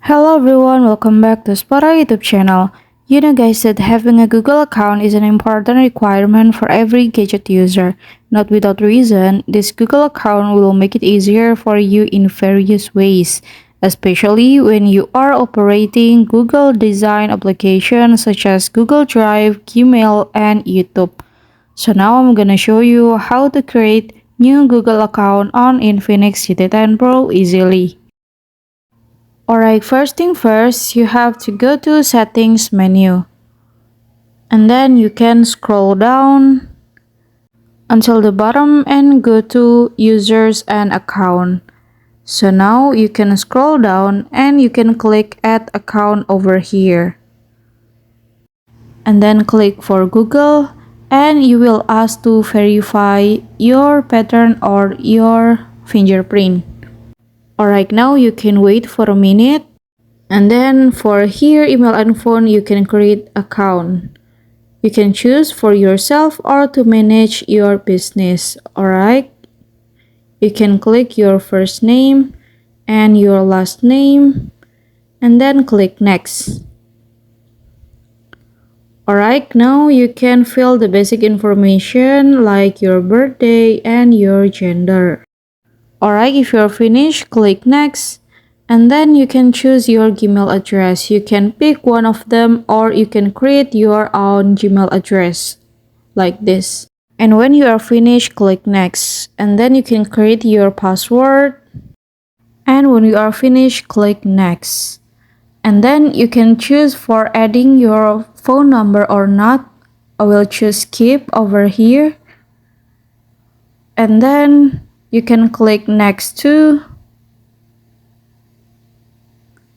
Hello everyone, welcome back to Spora YouTube channel. You know guys that having a Google account is an important requirement for every gadget user. Not without reason, this Google account will make it easier for you in various ways, especially when you are operating Google design applications such as Google Drive, Gmail, and YouTube. So now I'm gonna show you how to create new Google account on Infinix GT10 Pro easily. Alright, first thing first, you have to go to settings menu. And then you can scroll down until the bottom and go to users and account. So now you can scroll down and you can click add account over here. And then click for Google and you will ask to verify your pattern or your fingerprint. Alright, now you can wait for a minute. And then for here, email and phone, you can create account. You can choose for yourself or to manage your business. Alright. You can click your first name and your last name and then click next. Alright, now you can fill the basic information like your birthday and your gender. Alright, if you're finished, click next. And then you can choose your Gmail address. You can pick one of them or you can create your own Gmail address like this. And when you are finished, click next. And then you can create your password. And when you are finished, click next. And then you can choose for adding your phone number or not. I will choose skip over here. And then you can click next too.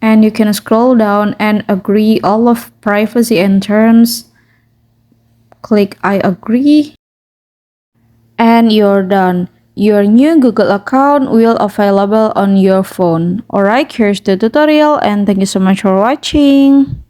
And you can scroll down and agree all of privacy and terms. Click I agree. And you're done. Your new Google account will available on your phone. Alright, here's the tutorial and thank you so much for watching.